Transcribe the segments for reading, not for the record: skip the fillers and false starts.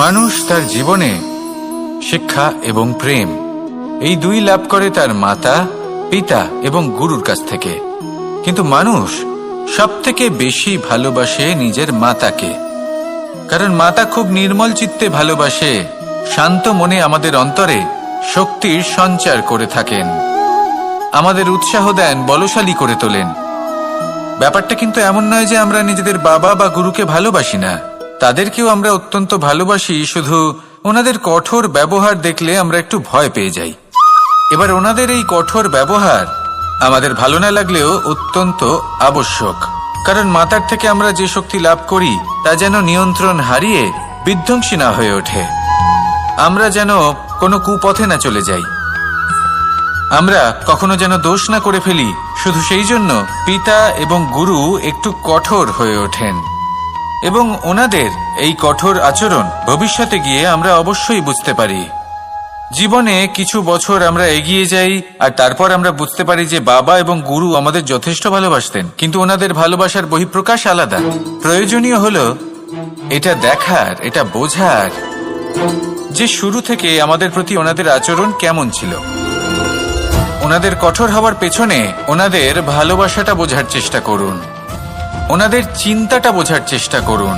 মানুষ তার জীবনে শিক্ষা এবং প্রেম এই দুই লাভ করে তার মাতা, পিতা এবং গুরুর কাছ থেকে। কিন্তু মানুষ সবথেকে বেশি ভালোবাসে নিজের মাতাকে, কারণ মাতা খুব নির্মল চিত্তে ভালোবাসে, শান্ত মনে আমাদের অন্তরে শক্তির সঞ্চার করে থাকেন, আমাদের উৎসাহ দেন, বলশালী করে তোলেন। ব্যাপারটা কিন্তু এমন নয় যে আমরা নিজেদের বাবা বা গুরুকে ভালোবাসি না, তাদেরকেও আমরা অত্যন্ত ভালোবাসি, শুধু ওনাদের কঠোর ব্যবহার দেখলে আমরা একটু ভয় পেয়ে যাই। এবার ওনাদের এই কঠোর ব্যবহার আমাদের ভালো না লাগলেও অত্যন্ত আবশ্যক, কারণ মাতার থেকে আমরা যে শক্তি লাভ করি তা যেন নিয়ন্ত্রণ হারিয়ে বিধ্বংসী না হয়ে ওঠে, আমরা যেন কোনো কুপথে না চলে যাই, আমরা কখনো যেন দোষ না করে ফেলি। শুধু সেই জন্য পিতা এবং গুরু একটু কঠোর হয়ে ওঠেন, এবং ওনাদের এই কঠোর আচরণ ভবিষ্যতে গিয়ে আমরা অবশ্যই বুঝতে পারি। জীবনে কিছু বছর আমরা এগিয়ে যাই আর তারপর আমরা বুঝতে পারি যে বাবা এবং গুরু আমাদের যথেষ্ট ভালোবাসতেন, কিন্তু ওনাদের ভালোবাসার বহিঃপ্রকাশ আলাদা। প্রয়োজনীয় হলো এটা দেখার, এটা বোঝার যে শুরু থেকে আমাদের প্রতি ওনাদের আচরণ কেমন ছিল। ওনাদের কঠোর হওয়ার পেছনে ওনাদের ভালোবাসাটা বোঝার চেষ্টা করুন, ওনাদের চিন্তাটা বোঝার চেষ্টা করুন,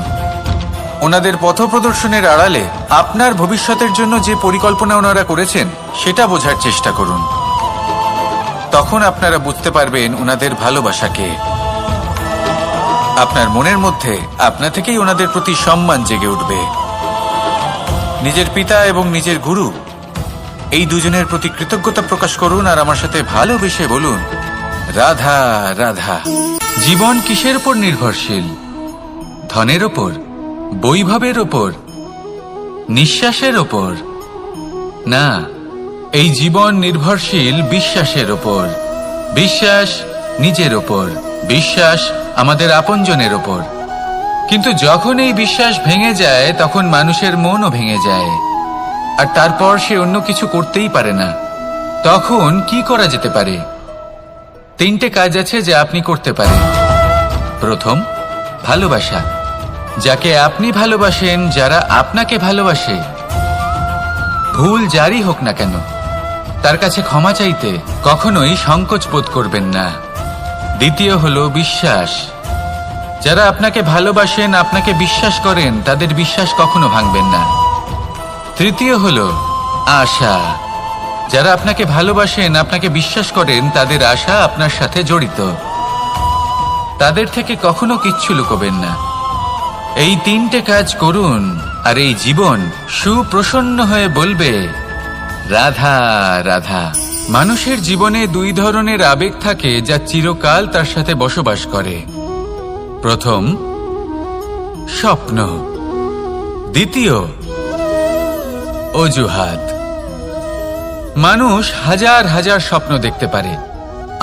ওনাদের পথপ্রদর্শনের আড়ালে আপনার ভবিষ্যতের জন্য যে পরিকল্পনা ওনারা করেছেন সেটা বোঝার চেষ্টা করুন। তখন আপনারা বুঝতে পারবেন ওনাদের ভালোবাসাকে। আপনার মনের মধ্যে আপনা থেকেই ওনাদের প্রতি সম্মান জেগে উঠবে। নিজের পিতা এবং নিজের গুরু এই দুজনের প্রতি কৃতজ্ঞতা প্রকাশ করুন আর আমার সাথে ভালোবেসে বলুন, রাধা রাধা। জীবন কিসের উপর নির্ভরশীল? ধনের ওপর, বৈভবের ওপর, নিঃশ্বাসের ওপর? না, এই জীবন নির্ভরশীল বিশ্বাসের ওপর। বিশ্বাস নিজের ওপর, বিশ্বাস আমাদের আপনজনের ওপর। কিন্তু যখন এই বিশ্বাস ভেঙে যায় তখন মানুষের মনও ভেঙে যায়, আর তারপর সে অন্য কিছু করতেই পারে না। তখন কি করা যেতে পারে? 3টে কাজ আছে যা আপনি করতে পারেন। প্রথম, ভালোবাসা। যাকে আপনি ভালোবাসেন, যারা আপনাকে ভালোবাসে, ভুল যারই হোক না কেন, তার কাছে ক্ষমা চাইতে কখনোই সংকোচ বোধ করবেন না। দ্বিতীয় হলো বিশ্বাস। যারা আপনাকে ভালোবাসেন, আপনাকে বিশ্বাস করেন, তাদের বিশ্বাস কখনো ভাঙবেন না। তৃতীয় হলো আশা। যারা আপনাকে ভালোবাসেন, আপনাকে বিশ্বাস করেন, তাদের আশা আপনার সাথে জড়িত, তাদের থেকে কখনো কিচ্ছু লুকোবেন না। এই 3টে কাজ করুন আর এই জীবন সুপ্রসন্ন হয়ে বলবে, রাধা রাধা। মানুষের জীবনে 2 ধরনের আবেগ থাকে যা চিরকাল তার সাথে বসবাস করে। প্রথম, স্বপ্ন। দ্বিতীয়, অজুহাত। মানুষ হাজার হাজার স্বপ্ন দেখতে পারে।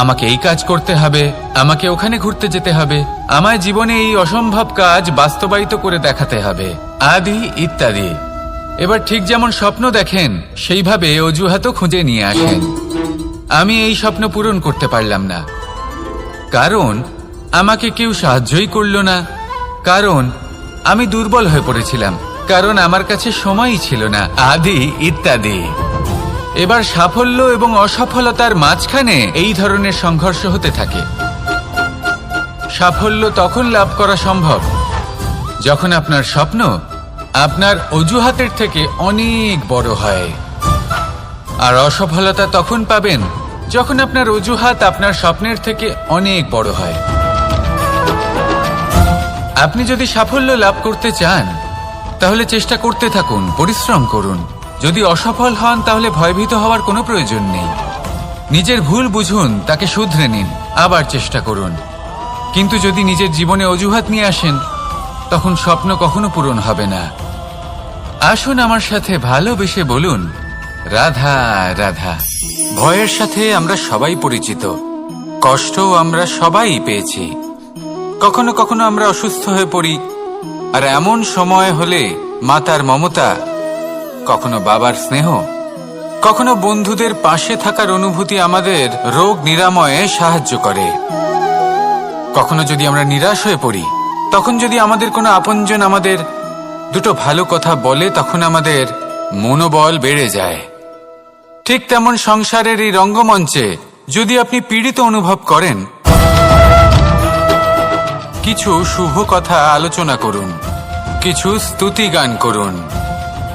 আমাকে এই কাজ করতে হবে, আমাকে ওখানে ঘুরতে যেতে হবে, আমার জীবনে এই অসম্ভব কাজ বাস্তবায়িত করে দেখাতে হবে, আদি ইত্যাদি। এবার ঠিক যেমন স্বপ্ন দেখেন সেইভাবে অজুহাতও খুঁজে নিয়ে আসেন। আমি এই স্বপ্ন পূরণ করতে পারলাম না, কারণ আমাকে কেউ সাহায্যই করল না, কারণ আমি দুর্বল হয়ে পড়েছিলাম, কারণ আমার কাছে সময়ই ছিল না, আদি ইত্যাদি। এবার সাফল্য এবং অসফলতার মাঝখানে এই ধরনের সংঘর্ষ হতে থাকে। সাফল্য তখন লাভ করা সম্ভব যখন আপনার স্বপ্ন আপনার অজুহাতের থেকে অনেক বড় হয়, আর অসফলতা তখন পাবেন যখন আপনার অজুহাত আপনার স্বপ্নের থেকে অনেক বড় হয়। আপনি যদি সাফল্য লাভ করতে চান তাহলে চেষ্টা করতে থাকুন, পরিশ্রম করুন। যদি অসফল হন তাহলে ভয়ভীত হওয়ার কোনো প্রয়োজন নেই। নিজের ভুল বুঝুন, তাকে শুধরে নিন, আবার চেষ্টা করুন। কিন্তু যদি নিজের জীবনে অজুহাত নিয়ে আসেন তখন স্বপ্ন কখনো পূরণ হবে না। আসুন আমার সাথে ভালোবেসে বলুন, রাধা রাধা। ভয়ের সাথে আমরা সবাই পরিচিত, কষ্টও আমরা সবাই পেয়েছি। কখনো কখনো আমরা অসুস্থ হয়ে পড়ি, আর এমন সময় হলে মাতার মমতা, কখনো বাবার স্নেহ, কখনো বন্ধুদের পাশে থাকার অনুভূতি আমাদের রোগ নিরাময়ে সাহায্য করে। কখনো যদি আমরা নিরাশ হয়ে পড়ি, তখন যদি আমাদের কোনো আপনজন আমাদের দুটো ভালো কথা বলে তখন আমাদের মনোবল বেড়ে যায়। ঠিক তেমন সংসারের এই রঙ্গমঞ্চে যদি আপনি পীড়িত অনুভব করেন, কিছু শুভ কথা আলোচনা করুন, কিছু স্তুতি গান করুন,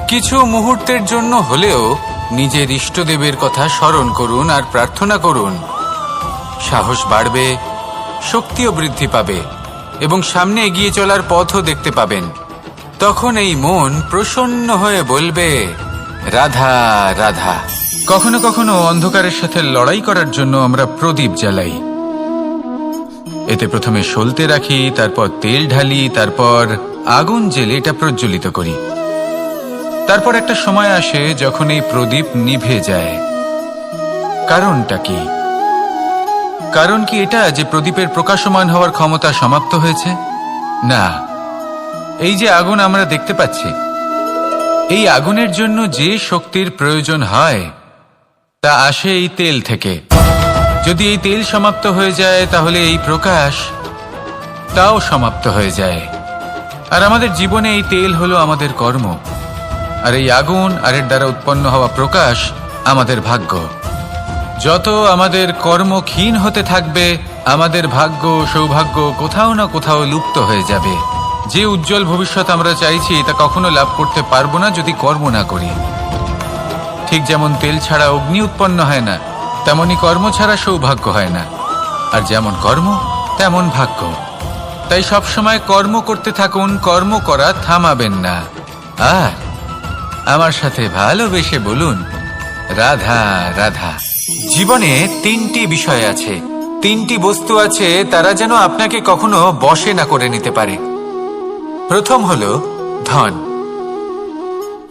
কিছু মুহূর্তের জন্য হলেও নিজের ইষ্টদেবের কথা স্মরণ করুন আর প্রার্থনা করুন। সাহস বাড়বে, শক্তিও বৃদ্ধি পাবে এবং সামনে এগিয়ে চলার পথও দেখতে পাবেন। তখন এই মন প্রসন্ন হয়ে বলবে, রাধা রাধা। কখনো কখনো অন্ধকারের সাথে লড়াই করার জন্য আমরা প্রদীপ জ্বালাই। এতে প্রথমে সলতে রাখি, তারপর তেল ঢালি, তারপর আগুন জেলে এটা প্রজ্বলিত করি। তারপর একটা সময় আসে যখন এই প্রদীপ নিভে যায়। কারণটা কি? কারণ কি এটা যে প্রদীপের প্রকাশমান হওয়ার ক্ষমতা সমাপ্ত হয়েছে? না, এই যে আগুন আমরা দেখতে পাচ্ছি, এই আগুনের জন্য যে শক্তির প্রয়োজন হয় তা আসে এই তেল থেকে। যদি এই তেল সমাপ্ত হয়ে যায় তাহলে এই প্রকাশ তাও সমাপ্ত হয়ে যায়। আর আমাদের জীবনে এই তেল হলো আমাদের কর্ম, আর এই আগুন আর এর দ্বারা উৎপন্ন হওয়া প্রকাশ আমাদের ভাগ্য। যত আমাদের কর্ম ক্ষীণ হতে থাকবে, আমাদের ভাগ্য সৌভাগ্য কোথাও না কোথাও লুপ্ত হয়ে যাবে। যে উজ্জ্বল ভবিষ্যৎ আমরা চাইছি তা কখনো লাভ করতে পারবো না যদি কর্ম না করি। ঠিক যেমন তেল ছাড়া অগ্নি উৎপন্ন হয় না, তেমনি কর্ম ছাড়া সৌভাগ্য হয় না। আর যেমন কর্ম তেমন ভাগ্য। তাই সবসময় কর্ম করতে থাকুন, কর্ম করা থামাবেন না। আর আমার সাথে ভালোবেসে বলুন, রাধা রাধা। জীবনে তিনটি বিষয় আছে, তিনটি বস্তু আছে, তারা যেন আপনাকে কখনো বশে না করে নিতে পারে। প্রথম হলো ধন।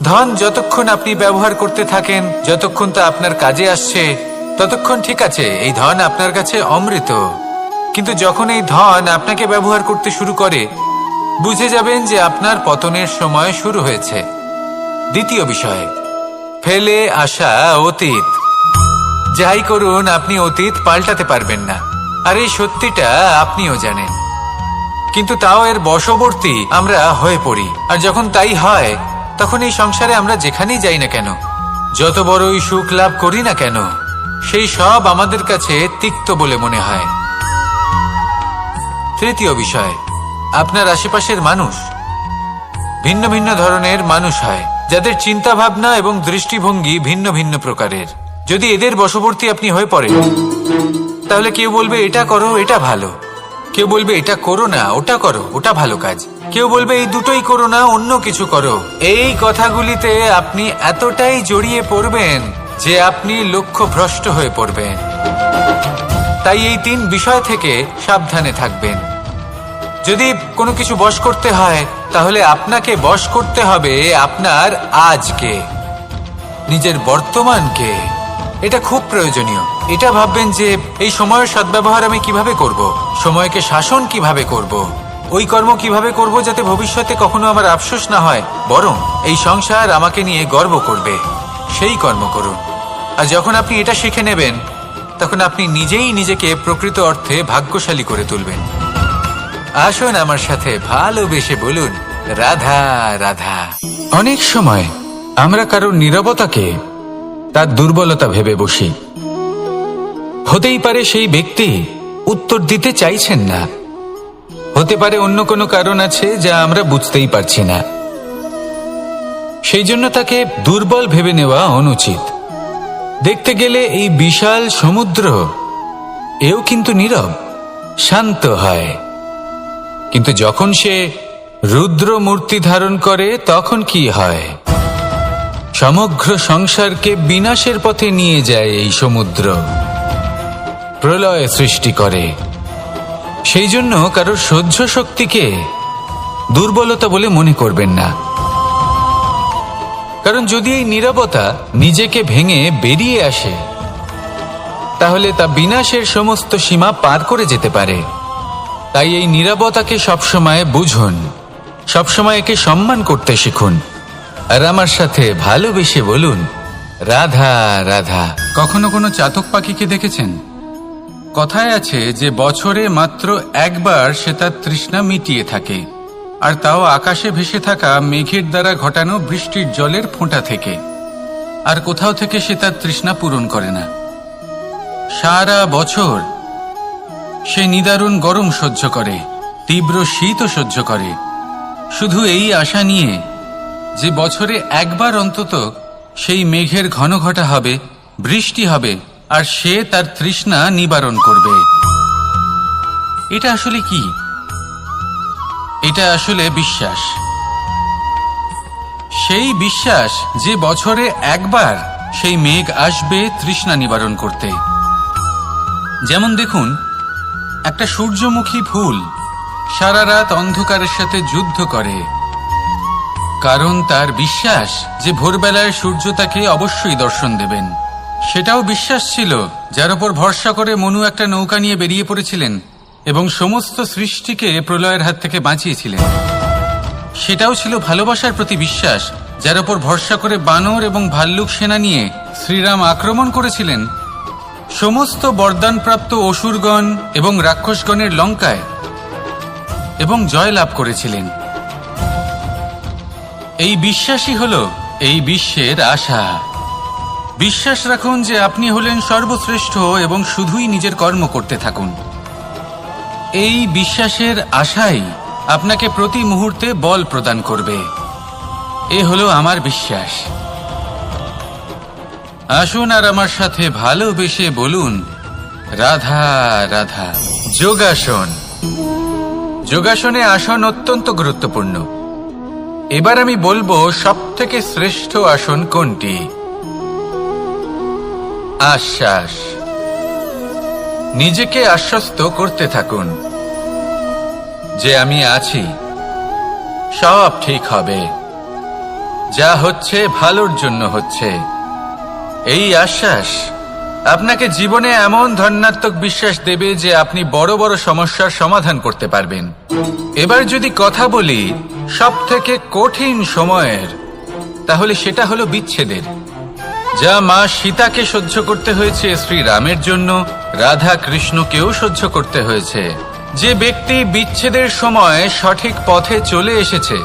ধন যতক্ষণ আপনি ব্যবহার করতে থাকেন, যতক্ষণ তা আপনার কাজে আসছে, ততক্ষণ ঠিক আছে, এই ধন আপনার কাছে অমৃত। কিন্তু যখন এই ধন আপনাকে ব্যবহার করতে শুরু করে, বুঝে যাবেন যে আপনার পতনের সময় শুরু হয়েছে। দ্বিতীয় বিষয়, ফেলে আসা অতীত। যাই করুন, আপনি অতীত পাল্টাতে পারবেন না, আর এই সত্যিটা আপনিও জানেন। কিন্তু তাও এর বশবর্তী আমরা হয়ে পড়ি। আর যখন তাই হয়, তখন এই সংসারে আমরা যেখানেই যাই না কেন, যত বড়ই সুখ লাভ করি না কেন, সেই সব আমাদের কাছে তিক্ত বলে মনে হয়। তৃতীয় বিষয়, আপনার আশেপাশের মানুষ ভিন্ন ভিন্ন ধরনের মানুষ হয়, যাদের চিন্তা ভাবনা এবং দৃষ্টিভঙ্গি ভিন্ন ভিন্ন প্রকারের। যদি এদের বশবর্তী আপনি হয়ে পড়েন, তাহলে কেউ বলবে এটা করো, এটা ভালো। কেউ বলবে এটা করো না, ওটা করো, ওটা ভালো কাজ। কেউ বলবে এই দুটোই করো না, অন্য কিছু করো। এই কথাগুলিতে আপনি এতটাই জড়িয়ে পড়বেন যে আপনি লক্ষ্যভ্রষ্ট হয়ে পড়বেন। তাই এই তিন বিষয় থেকে সাবধানে থাকবেন। যদি কোনো কিছু বশ করতে হয়, তাহলে আপনাকে বশ করতে হবে আপনার আজকে, নিজের বর্তমানকে। এটা খুব প্রয়োজনীয়। এটা ভাববেন যে এই সময়ের সদ্ব্যবহার আমি কিভাবে করব, সময়কে শাসন কিভাবে করব, ওই কর্ম কিভাবে করব যাতে ভবিষ্যতে কখনো আমার আফসোস না হয়, বরং এই সংসার আমাকে নিয়ে গর্ব করবে, সেই কর্ম করুন। আর যখন আপনি এটা শিখে নেবেন, তখন আপনি নিজেই নিজেকে প্রকৃত অর্থে ভাগ্যশালী করে তুলবেন। আসুন আমার সাথে ভালোবেসে বলুন, রাধা রাধা। অনেক সময় আমরা কারোর নীরবতাকে তার দুর্বলতা ভেবে বসি। হতেই পারে সেই ব্যক্তি উত্তর দিতে চাইছেন না, হতে পারে অন্য কোনো কারণ আছে যা আমরা বুঝতেই পারছি না। সেই জন্য তাকে দুর্বল ভেবে নেওয়া অনুচিত। দেখতে গেলে এই বিশাল সমুদ্র এও কিন্তু নীরব, শান্ত হয়। কিন্তু যখন সে রুদ্র মূর্তি ধারণ করে, তখন কি হয়? সমগ্র সংসারকে বিনাশের পথে নিয়ে যায় এই সমুদ্র, প্রলয় সৃষ্টি করে। সেই জন্য কারোর সহ্য শক্তিকে দুর্বলতা বলে মনে করবেন না। কারণ যদি এই নীরবতা নিজেকে ভেঙে বেরিয়ে আসে, তাহলে তা বিনাশের সমস্ত সীমা পার করে যেতে পারে। তাই এই নীরবতাকে সবসময় বুঝুন, সবসময় একে সম্মান করতে শিখুন। আর আমার সাথে ভালোবেসে বলুন, রাধা রাধা। কখনো কোনো চাতক পাখিকে দেখেছেন? কথায় আছে যে বছরে মাত্র একবার সে তার তৃষ্ণা মিটিয়ে থাকে, আর তাও আকাশে ভেসে থাকা মেঘের দ্বারা ঘটানো বৃষ্টির জলের ফোঁটা থেকে। আর কোথাও থেকে সে তার তৃষ্ণা পূরণ করে না। সারা বছর সে নিদারুণ গরম সহ্য করে, তীব্র শীতও সহ্য করে, শুধু এই আশা নিয়ে যে বছরে একবার অন্তত সেই মেঘের ঘন ঘটা হবে, বৃষ্টি হবে, আর সে তার তৃষ্ণা নিবারণ করবে। এটা আসলে কি? এটা আসলে বিশ্বাস। সেই বিশ্বাস যে বছরে একবার সেই মেঘ আসবে তৃষ্ণা নিবারণ করতে। যেমন দেখুন, একটা সূর্যমুখী ফুল সারা রাত অন্ধকারের সাথে যুদ্ধ করে, কারণ তার বিশ্বাস যে ভোরবেলায় সূর্য তাকে অবশ্যই দর্শন দেবেন। সেটাও বিশ্বাস ছিল যার উপর ভরসা করে মনু একটা নৌকা নিয়ে বেরিয়ে পড়েছিলেন এবং সমস্ত সৃষ্টিকে প্রলয়ের হাত থেকে বাঁচিয়েছিলেন। সেটাও ছিল ভালোবাসার প্রতি বিশ্বাস যার উপর ভরসা করে বানর এবং ভাল্লুক সেনা নিয়ে শ্রীরাম আক্রমণ করেছিলেন সমস্ত বরদানপ্রাপ্ত অসুরগণ এবং রাক্ষসগণের লঙ্কায় এবং জয় লাভ করেছিলেন। এই বিশ্বাসই হল এই বিশ্বের আশা। বিশ্বাস রাখুন যে আপনি হলেন সর্বশ্রেষ্ঠ এবং শুধুই নিজের কর্ম করতে থাকুন। এই বিশ্বাসের আশাই আপনাকে প্রতি মুহূর্তে বল প্রদান করবে। এ হলো আমার বিশ্বাস। আসুন আর আমার সাথে ভালোবেসে বলুন, রাধা রাধা। যোগাসন। যোগাসনে আসন অত্যন্ত গুরুত্বপূর্ণ। এবার আমি বলবো সবথেকে শ্রেষ্ঠ আসন কোনটি। আশ্বাস। নিজেকে আশ্বস্ত করতে থাকুন যে আমি আছি, সব ঠিক হবে, যা হচ্ছে ভালোর জন্য হচ্ছে। এই আশ্বাস আপনাকে জীবনে এমন ধন্যাত্মক বিশ্বাস দেবে যে আপনি বড় বড় সমস্যার সমাধান করতে পারবেন। এবার যদি কথা বলি সবথেকে কঠিন সময়ের, তাহলে সেটা হলো বিচ্ছেদের। যা মা সীতাকে সহ্য করতে হয়েছে শ্রীরামের জন্য, রাধা কৃষ্ণকেও সহ্য করতে হয়েছে। যে ব্যক্তি বিচ্ছেদের সময় সঠিক পথে চলে এসেছে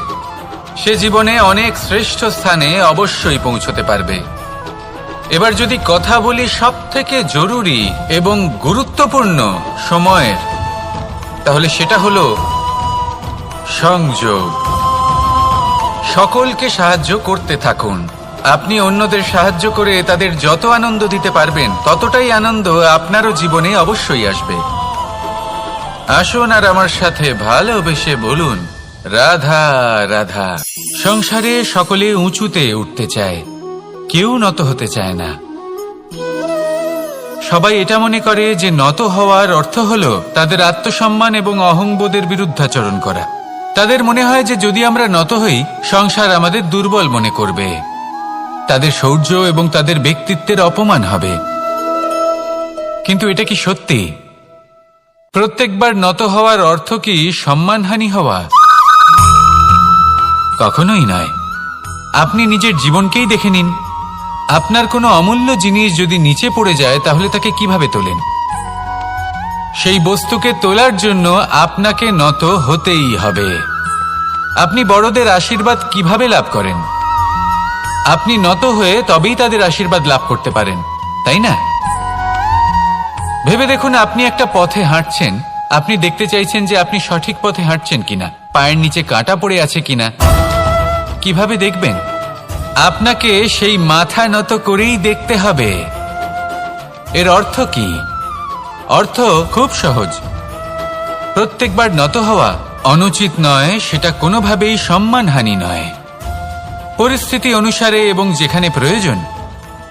সে জীবনে অনেক শ্রেষ্ঠ স্থানে অবশ্যই পৌঁছতে পারবে। এবার যদি কথা বলি সবথেকে জরুরি এবং গুরুত্বপূর্ণ সময়ের, তাহলে সেটা হলো সংযোগ। সকলকে সাহায্য করতে থাকুন। আপনি অন্যদের সাহায্য করে তাদের যত আনন্দ দিতে পারবেন ততটাই আনন্দ আপনারও জীবনে অবশ্যই আসবে। আসুন আর আমার সাথে ভালোবেসে বলুন, রাধা রাধা। সংসারে সকলে উঁচুতে উঠতে চায়, কেউ নত হতে চায় না। সবাই এটা মনে করে যে নত হওয়ার অর্থ হলো তাদের আত্মসম্মান এবং অহংবোধের বিরুদ্ধাচরণ করা। তাদের মনে হয় যে যদি আমরা নত হই সংসার আমাদের দুর্বল মনে করবে, তাদের শৌর্য এবং তাদের ব্যক্তিত্বের অপমান হবে। কিন্তু এটা কি সত্যি? প্রত্যেকবার নত হওয়ার অর্থ কি সম্মানহানি হওয়া? কখনোই নয়। আপনি নিজের জীবনকেই দেখে নিন। আপনার কোনো অমূল্য জিনিস যদি নিচে পড়ে যায় তাহলে তাকে কিভাবে তোলেন? সেই বস্তুকে তোলার জন্য আপনাকে নত হতেই হবে। আপনি বড়দের আশীর্বাদ কিভাবে লাভ করেন? আপনি নত হয়ে তবেই তাদের আশীর্বাদ লাভ করতে পারেন, তাই না? ভেবে দেখুন, আপনি একটা পথে হাঁটছেন, আপনি দেখতে চাইছেন যে আপনি সঠিক পথে হাঁটছেন কিনা, পায়ের নিচে কাঁটা পড়ে আছে কিনা। কিভাবে দেখবেন? আপনাকে সেই মাথা নত করেই দেখতে হবে। এর অর্থ কি? অর্থ খুব সহজ। প্রত্যেকবার নত হওয়া অনুচিত নয়, সেটা কোনোভাবেই সম্মানহানি নয়। পরিস্থিতি অনুসারে এবং যেখানে প্রয়োজন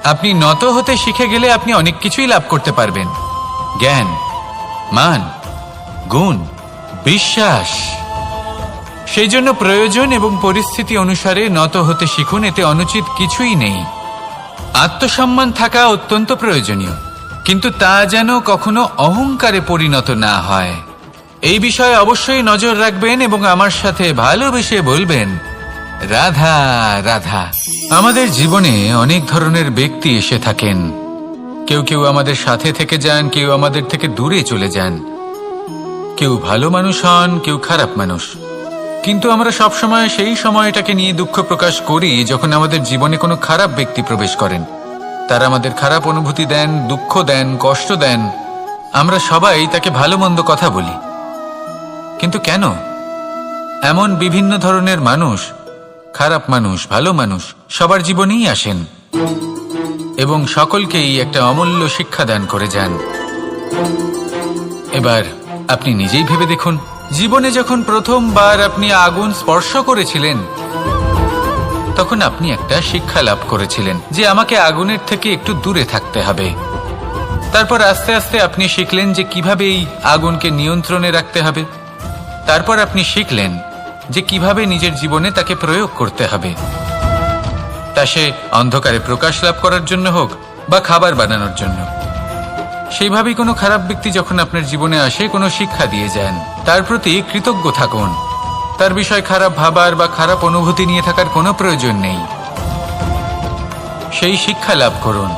আপনি নত হতে শিখে গেলে আপনি অনেক কিছুই লাভ করতে পারবেন। জ্ঞান, মান, গুণ, বিশ্বাস। সেই জন্য প্রয়োজন এবং পরিস্থিতি অনুসারে নত হতে শিখুন। এতে অনুচিত কিছুই নেই। আত্মসম্মান থাকা অত্যন্ত প্রয়োজনীয়, কিন্তু তা যেন কখনো অহংকারে পরিণত না হয়। এই বিষয়ে অবশ্যই নজর রাখবেন এবং আমার সাথে ভালোবেসে বলবেন, রাধা রাধা। আমাদের জীবনে অনেক ধরনের ব্যক্তি এসে থাকেন। কেউ কেউ আমাদের সাথে থেকে যান, কেউ আমাদের থেকে দূরে চলে যান। কেউ ভালো মানুষ হন, কেউ খারাপ মানুষ। কিন্তু আমরা সবসময় সেই সময়টাকে নিয়ে দুঃখ প্রকাশ করি যখন আমাদের জীবনে কোনো খারাপ ব্যক্তি প্রবেশ করেন। তারা আমাদের খারাপ অনুভূতি দেন, দুঃখ দেন, কষ্ট দেন। আমরা সবাই তাকে ভালো মন্দ কথা বলি। কিন্তু কেন? এমন বিভিন্ন ধরনের মানুষ, খারাপ মানুষ, ভালো মানুষ সবার জীবনেই আসেন এবং সকলকেই একটা অমূল্য শিক্ষা দান করে যান। এবার আপনি নিজেই ভেবে দেখুন, জীবনে যখন প্রথমবার আপনি আগুন স্পর্শ করেছিলেন তখন আপনি একটা শিক্ষা লাভ করেছিলেন যে আমাকে আগুনের থেকে একটু দূরে থাকতে হবে। তারপর আস্তে আস্তে আপনি শিখলেন যে কিভাবে এই আগুনকে নিয়ন্ত্রণে রাখতে হবে। তারপর আপনি শিখলেন যে কিভাবে নিজের জীবনে তাকে প্রয়োগ করতে হবে, তা সে অন্ধকারে প্রকাশ লাভ করার জন্য হোক বা খাবার বানানোর জন্য। সেইভাবেই কোনো খারাপ ব্যক্তি যখন আপনার জীবনে আসে কোনো শিক্ষা দিয়ে যান, তার প্রতি কৃতজ্ঞ থাকুন। তার বিষয় খারাপ ভাবার বা খারাপ অনুভূতি নিয়ে থাকার কোনো প্রয়োজন নেই। সেই শিক্ষা লাভ করুন,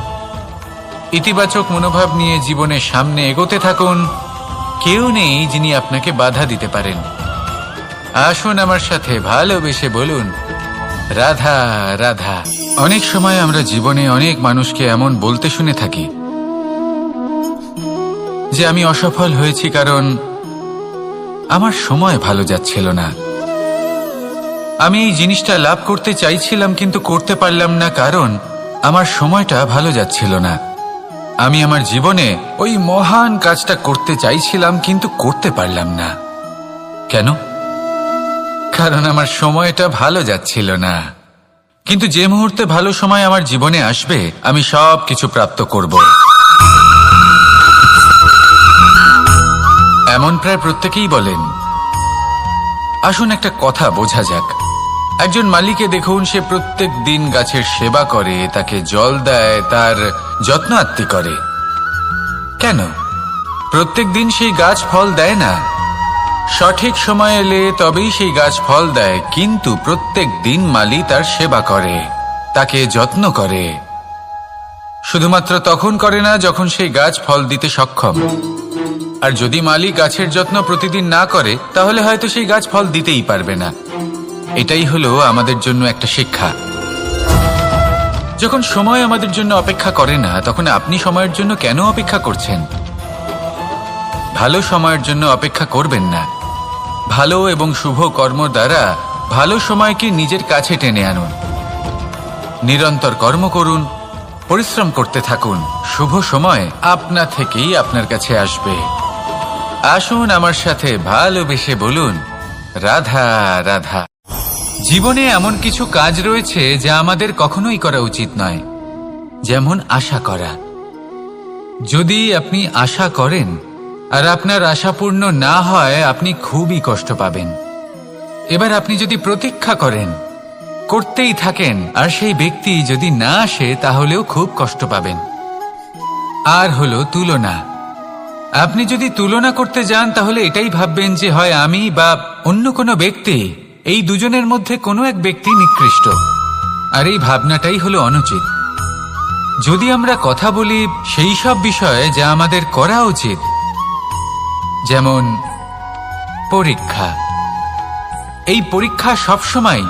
ইতিবাচক মনোভাব নিয়ে জীবনের সামনে এগোতে থাকুন। কেউ নেই যিনি আপনাকে বাধা দিতে পারেন। আসুন আমার সাথে ভালোবেসে বলুন, রাধা রাধা। অনেক সময় আমরা জীবনে অনেক মানুষকে এমন বলতে শুনে থাকি যে আমি অসফল হয়েছি কারণ আমার সময় ভালো যাচ্ছিল না। আমি এই জিনিসটা লাভ করতে চাইছিলাম কিন্তু করতে পারলাম না কারণ আমার সময়টা ভালো যাচ্ছিল না। আমি আমার জীবনে ওই মহান কাজটা করতে চাইছিলাম কিন্তু করতে পারলাম না। কেন? কারণ আমার সময়টা ভালো যাচ্ছিল না। কিন্তু যে মুহূর্তে ভালো সময় আমার জীবনে আসবে আমি সব কিছু প্রাপ্ত করব। এমন প্রায় প্রত্যেকেই বলেন। আসুন একটা কথা বোঝা যাক। একজন মালিকে দেখুন, সে প্রত্যেক দিন গাছের সেবা করে, তাকে জল দেয়, তার যত্ন আত্তি করে। কেন? প্রত্যেক দিন সেই গাছ ফল দেয় না। সঠিক সময় এলে তবেই সেই গাছ ফল দেয়, কিন্তু প্রত্যেক দিন মালি তার সেবা করে, তাকে যত্ন করে। শুধুমাত্র তখন করে না যখন সেই গাছ ফল দিতে সক্ষম। আর যদি মালি গাছের যত্ন প্রতিদিন না করে তাহলে হয়তো সেই গাছ ফল দিতেই পারবে না। এটাই হলো আমাদের জন্য একটা শিক্ষা। যখন সময় আমাদের জন্য অপেক্ষা করে না তখন আপনি সময়ের জন্য কেন অপেক্ষা করছেন? ভালো সময়ের জন্য অপেক্ষা করবেন না। ভালো এবং শুভ কর্ম দ্বারা ভালো সময়কে নিজের কাছে টেনে আনুন। নিরন্তর কর্ম করুন, পরিশ্রম করতে থাকুন। শুভ সময় আপনা থেকেই আপনার কাছে আসবে। আসুন আমার সাথে ভালোবেসে বলুন, রাধা রাধা। জীবনে এমন কিছু কাজ রয়েছে যা আমাদের কখনোই করা উচিত নয়, যেমন আশা করা। যদি আপনি আশা করেন আর আপনার আশা পূর্ণ না হয় আপনি খুবই কষ্ট পাবেন। এবার আপনি যদি প্রতীক্ষা করেন, করতেই থাকেন, আর সেই ব্যক্তি যদি না আসে তাহলেও খুব কষ্ট পাবেন। আর হলো তুলনা। আপনি যদি তুলনা করতে যান তাহলে এটাই ভাববেন যে হয় আমি বা অন্য কোনো ব্যক্তি, এই দুজনের মধ্যে কোনো এক ব্যক্তি নিকৃষ্ট। আর এই ভাবনাটাই হলো অনুচিত। যদি আমরা কথা বলি সেই সব বিষয়ে যা আমাদের করা উচিত, যেমন পরীক্ষা। এই পরীক্ষা সবসময়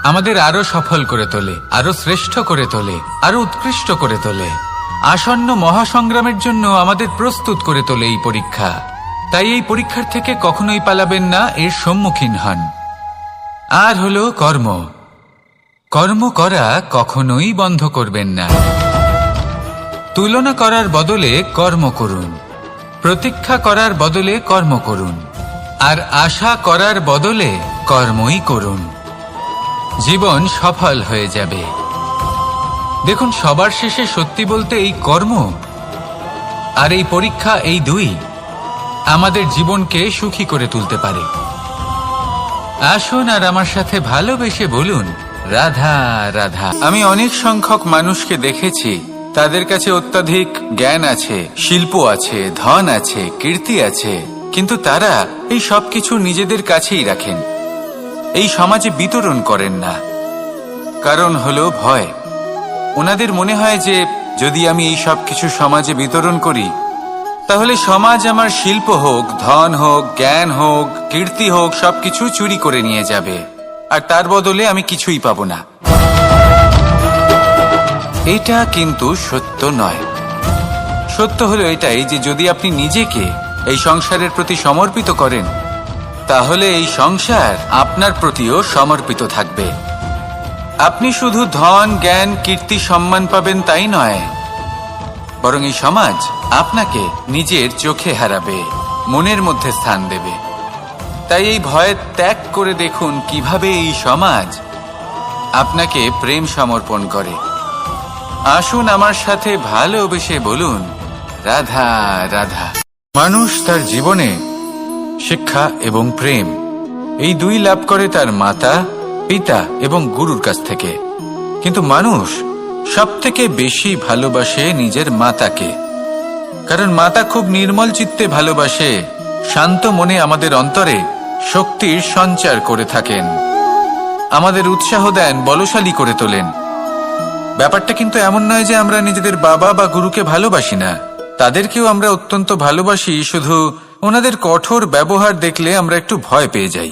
আমাদের আরো সফল করে তোলে, আরো শ্রেষ্ঠ করে তোলে, আরো উৎকৃষ্ট করে তোলে। আসন্ন মহাসংগ্রামের জন্য আমাদের প্রস্তুত করে তোলে এই পরীক্ষা। তাই এই পরীক্ষার থেকে কখনোই পালাবেন না, এর সম্মুখীন হন। আর হলো কর্ম। কর্ম করা কখনোই বন্ধ করবেন না। তুলনা করার বদলে কর্ম করুন, প্রতীক্ষা করার বদলে কর্ম করুন, আর আশা করার বদলে কর্মই করুন। জীবন সফল হয়ে যাবে। দেখুন, সবার শেষে সত্যি বলতে এই কর্ম আর এই পরীক্ষা, এই দুই আমাদের জীবনকে সুখী করে তুলতে পারে। আসুন আর আমার সাথে ভালোবেসে বলুন, রাধা রাধা। আমি অনেক সংখ্যক মানুষকে দেখেছি, তাদের কাছে অত্যাধিক জ্ঞান আছে, শিল্প আছে, ধন আছে, কীর্তি আছে, কিন্তু তারা এই সব কিছু নিজেদের কাছেই রাখেন, এই সমাজে বিতরণ করেন না। কারণ হলো ভয়। ওনাদের মনে হয় যে যদি আমি এই সব কিছু সমাজে বিতরণ করি তাহলে সমাজ আমার শিল্প হোক, ধন হোক, জ্ঞান হোক, কীর্তি হোক, সবকিছু চুরি করে নিয়ে যাবে, আর তার বদলে আমি কিছুই পাবো না। এটা কিন্তু সত্য নয়। সত্য হলো এটাই যে যদি আপনি নিজেকে এই সংসারের প্রতি সমর্পিত করেন, তাহলে এই সংসার আপনার প্রতিও সমর্পিত থাকবে। আপনি শুধু ধন, জ্ঞান, কীর্তি, সম্মান পাবেন তাই নয়, বরং এই সমাজ আপনাকে নিজের চোখে হারাবে, মনের মধ্যে স্থান দেবে। তাই এই ভয় ত্যাগ করে দেখুন কিভাবে এই সমাজ আপনাকে প্রেম সমর্পণ করে। আসুন আমার সাথে ভালোবেসে বলুন, রাধা রাধা। মানুষ তার জীবনে শিক্ষা এবং প্রেম এই দুই লাভ করে তার মাতা, পিতা এবং গুরুর কাছ থেকে। কিন্তু মানুষ সবথেকে বেশি ভালোবাসে নিজের মাতাকে, কারণ মাতা খুব নির্মল চিত্তে ভালোবাসে, শান্ত মনে আমাদের অন্তরে শক্তির সঞ্চার করে থাকেন, আমাদের উৎসাহ দেন, বলশালী করে তোলেন। ব্যাপারটা কিন্তু এমন নয় যে আমরা নিজেদের বাবা বা গুরুকে ভালোবাসি না, তাদেরকেও আমরা অত্যন্ত ভালোবাসি, শুধু ওনাদের কঠোর ব্যবহার দেখলে আমরা একটু ভয় পেয়ে যাই।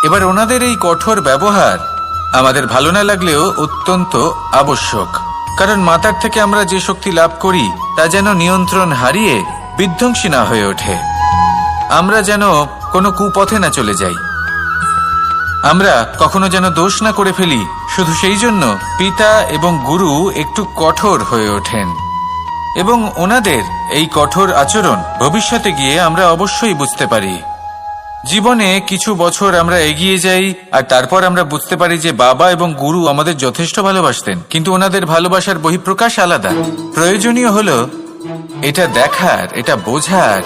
এবার ওনাদের এই কঠোর ব্যবহার আমাদের ভালো না লাগলেও অত্যন্ত আবশ্যক, কারণ মাতার থেকে আমরা যে শক্তি লাভ করি তা যেন নিয়ন্ত্রণ হারিয়ে বিধ্বংসী না হয়ে ওঠে, আমরা যেন কোনো কুপথে না চলে যাই, আমরা কখনো যেন দোষ না করে ফেলি। শুধু সেই জন্য পিতা এবং গুরু একটু কঠোর হয়ে ওঠেন, এবং ওনাদের এই কঠোর আচরণ ভবিষ্যতে গিয়ে আমরা অবশ্যই বুঝতে পারি। জীবনে কিছু বছর আমরা এগিয়ে যাই আর তারপর আমরা বুঝতে পারি যে বাবা এবং গুরু আমাদের যথেষ্ট ভালোবাসতেন, কিন্তু ওনাদের ভালোবাসার বহিঃপ্রকাশ আলাদা। প্রয়োজনীয় হলো এটা দেখার, এটা বোঝার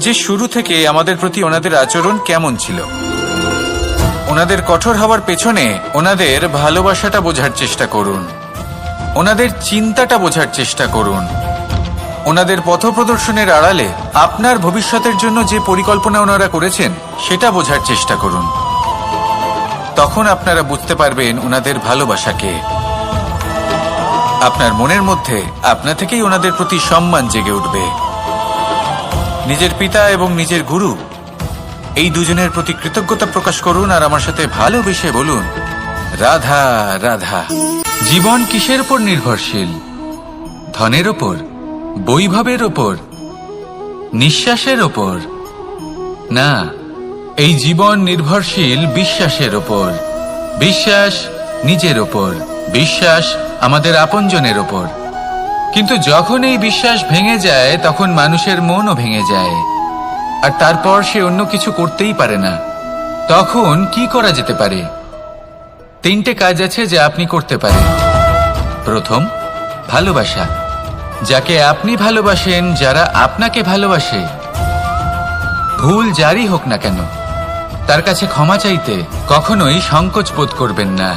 যে শুরু থেকে আমাদের প্রতি ওনাদের আচরণ কেমন ছিল। ওনাদের কঠোর হওয়ার পেছনে ওনাদের ভালোবাসাটা বোঝার চেষ্টা করুন, ওনাদের চিন্তাটা বোঝার চেষ্টা করুন, ওনাদের পথপ্রদর্শনের আড়ালে আপনার ভবিষ্যতের জন্য যে পরিকল্পনা ওনারা করেছেন সেটা বোঝার চেষ্টা করুন। তখন আপনারা বুঝতে পারবেন ওনাদের ভালোবাসাকে। আপনার মনের মধ্যে আপনা থেকেই ওনাদের প্রতি সম্মান জেগে উঠবে। নিজের পিতা এবং নিজের গুরু এই দুজনের প্রতি কৃতজ্ঞতা প্রকাশ করুন আর আমার সাথে ভালোবেসে বলুন, রাধা রাধা। জীবন কিসের উপর নির্ভরশীল? ধনের ওপর, বৈভবের ওপর, নিঃশ্বাসের ওপর? না, এই জীবন নির্ভরশীল বিশ্বাসের ওপর। বিশ্বাস নিজের ওপর, বিশ্বাস আমাদের আপনজনের ওপর। কিন্তু যখন এই বিশ্বাস ভেঙে যায় তখন মানুষের মনও ভেঙে যায়, আর তারপর সে অন্য কিছু করতেই পারে না। তখন কি করা যেতে পারে? 3টে কাজ আছে যা আপনি করতে পারেন। প্রথম, ভালোবাসা। যাকে আপনি ভালোবাসেন, যারা আপনাকে ভালোবাসে, ভুল যারই হোক না কেন, তার কাছে ক্ষমা চাইতে কখনোই সংকোচ বোধ করবেন না।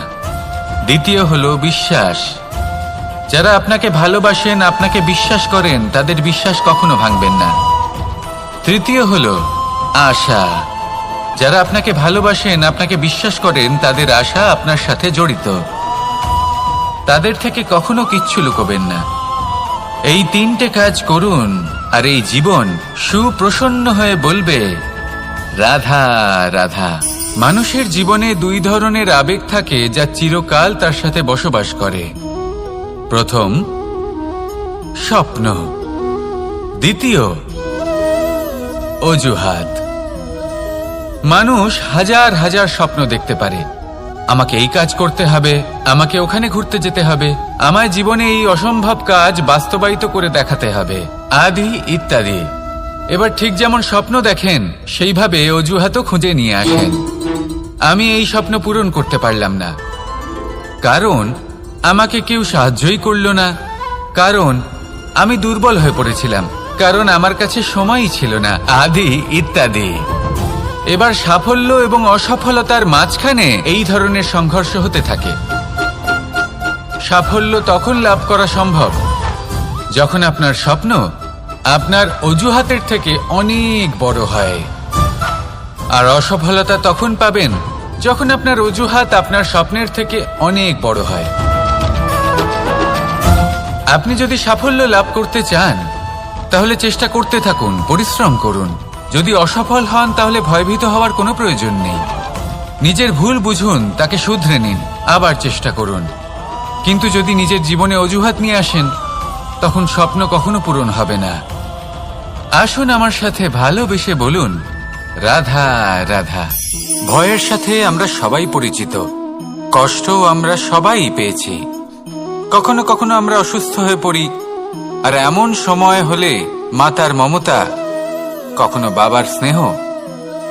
দ্বিতীয় হলো বিশ্বাস। যারা আপনাকে ভালোবাসেন, আপনাকে বিশ্বাস করেন, তাদের বিশ্বাস কখনো ভাঙবেন না। তৃতীয় হলো আশা। যারা আপনাকে ভালোবাসেন, আপনাকে বিশ্বাস করেন, তাদের আশা আপনার সাথে জড়িত, তাদের থেকে কখনো কিচ্ছু লুকোবেন না। এই 3টে কাজ করুন আর এই জীবন সুপ্রসন্ন হয়ে বলবে, রাধা রাধা। মানুষের জীবনে 2 ধরনের আবেগ থাকে যা চিরকাল তার সাথে বসবাস করে। প্রথম, স্বপ্ন। দ্বিতীয়, অজুহাত। মানুষ হাজার হাজার স্বপ্ন দেখতে পারে। আমাকে এই কাজ করতে হবে, আমাকে ওখানে ঘুরতে যেতে হবে, আমায় জীবনে এই অসম্ভব কাজ বাস্তবায়িত করে দেখাতে হবে, আদি ইত্যাদি। এবার ঠিক যেমন স্বপ্ন দেখেন সেইভাবে অজুহাতও খুঁজে নিয়ে আসেন। আমি এই স্বপ্ন পূরণ করতে পারলাম না, কারণ আমাকে কেউ সাহায্যই করল না, কারণ আমি দুর্বল হয়ে পড়েছিলাম, কারণ আমার কাছে সময়ই ছিল না, আদি ইত্যাদি। এবার সাফল্য এবং অসফলতার মাঝখানে এই ধরনের সংঘর্ষ হতে থাকে। সাফল্য তখন লাভ করা সম্ভব যখন আপনার স্বপ্ন আপনার অজুহাতের থেকে অনেক বড় হয়, আর অসফলতা তখন পাবেন যখন আপনার অজুহাত আপনার স্বপ্নের থেকে অনেক বড় হয়। আপনি যদি সাফল্য লাভ করতে চান তাহলে চেষ্টা করতে থাকুন, পরিশ্রম করুন। যদি অসফল হন তাহলে ভয়ভীত হওয়ার কোনো প্রয়োজন নেই। নিজের ভুল বুঝুন, তাকে শুধরে নিন, আবার চেষ্টা করুন। কিন্তু যদি নিজের জীবনে অজুহাত নিয়ে আসেন, তখন স্বপ্ন কখনো পূরণ হবে না। আসুন আমার সাথে ভালোবেসে বলুন, রাধা রাধা। ভয়ের সাথে আমরা সবাই পরিচিত, কষ্টও আমরা সবাই পেয়েছি। কখনো কখনো আমরা অসুস্থ হয়ে পড়ি, আর এমন সময় হলে মাতার মমতা, কখনো বাবার স্নেহ,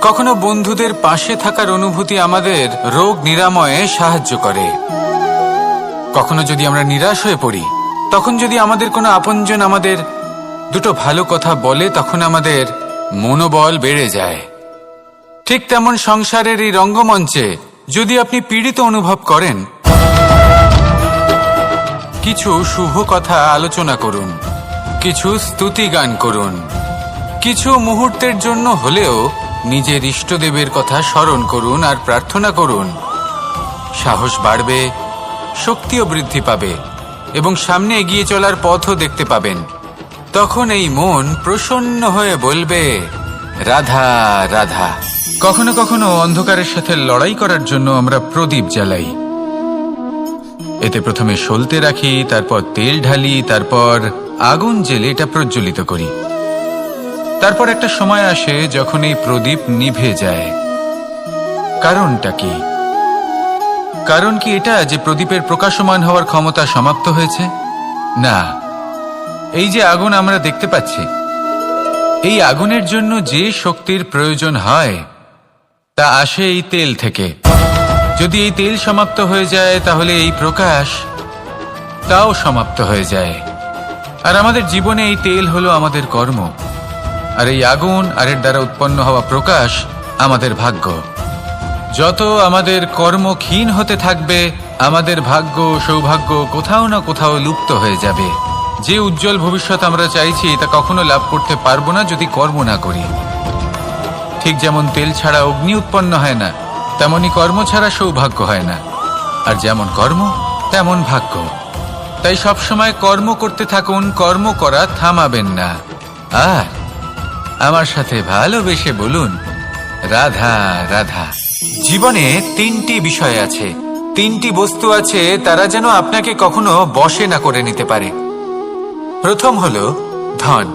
কখনো বন্ধুদের পাশে থাকার অনুভূতি আমাদের রোগ নিরাময়ে সাহায্য করে। কখনো যদি আমরা নিরাশ হয়ে পড়ি, তখন যদি আমাদের কোনো আপনজন আমাদের দুটো ভালো কথা বলে, তখন আমাদের মনোবল বেড়ে যায়। ঠিক তেমন সংসারের এই রঙ্গমঞ্চে যদি আপনি পীড়িত অনুভব করেন, কিছু শুভ কথা আলোচনা করুন, কিছু স্তুতি গান করুন, কিছু মুহূর্তের জন্য হলেও নিজের ইষ্টদেবের কথা স্মরণ করুন আর প্রার্থনা করুন। সাহস বাড়বে, শক্তিও বৃদ্ধি পাবে এবং সামনে এগিয়ে চলার পথও দেখতে পাবেন। তখন এই মন প্রসন্ন হয়ে বলবে, রাধা রাধা। কখনো কখনো অন্ধকারের সাথে লড়াই করার জন্য আমরা প্রদীপ জ্বালাই। এতে প্রথমে সলতে রাখি, তারপর তেল ঢালি, তারপর আগুন জেলে এটা প্রজ্বলিত করি। তারপর একটা সময় আসে যখন এই প্রদীপ নিভে যায়। কারণটা কি? কারণ কি এটা যে প্রদীপের প্রকাশমান হওয়ার ক্ষমতা সমাপ্ত হয়েছে? না, এই যে আগুন আমরা দেখতে পাচ্ছি, এই আগুনের জন্য যে শক্তির প্রয়োজন হয় তা আসে এই তেল থেকে। যদি এই তেল সমাপ্ত হয়ে যায় তাহলে এই প্রকাশ তাও সমাপ্ত হয়ে যায়। আর আমাদের জীবনে এই তেল হলো আমাদের কর্ম, আর এই আগুন আর এর দ্বারা উৎপন্ন হওয়া প্রকাশ আমাদের ভাগ্য। যত আমাদের কর্ম ক্ষীণ হতে থাকবে, আমাদের ভাগ্য সৌভাগ্য কোথাও না কোথাও লুপ্ত হয়ে যাবে। যে উজ্জ্বল ভবিষ্যৎ আমরা চাইছি তা কখনো লাভ করতে পারবো না যদি কর্ম না করি। ঠিক যেমন তেল ছাড়া অগ্নি উৎপন্ন হয় না, তেমনি কর্ম ছাড়া সৌভাগ্য হয় না। আর যেমন কর্ম তেমন ভাগ্য। তাই সবসময় কর্ম করতে থাকুন, কর্ম করা থামাবেন না। আর আমার সাথে ভালোবেসে বলুন, রাধা রাধা। জীবনে তিনটি বিষয় আছে, তিনটি বস্তু আছে, তারা যেন আপনাকে কখনো বশে না করে নিতে পারে। প্রথম হলো ধন।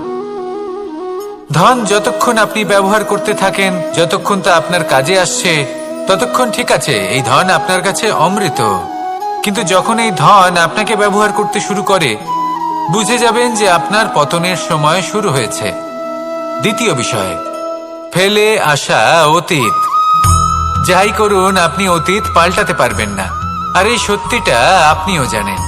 ধন যতক্ষণ আপনি ব্যবহার করতে থাকেন, যতক্ষণ তা আপনার কাজে আসছে, ততক্ষণ ঠিক আছে, এই ধন আপনার কাছে অমৃত। কিন্তু যখন এই ধন আপনাকে ব্যবহার করতে শুরু করে, বুঝে যাবেন যে আপনার পতনের সময় শুরু হয়েছে। দ্বিতীয় বিষয়, ফেলে আসা অতীত। যাই করুন, আপনি অতীত পাল্টাতে পারবেন না, আর এই সত্যিটা আপনিও জানেন।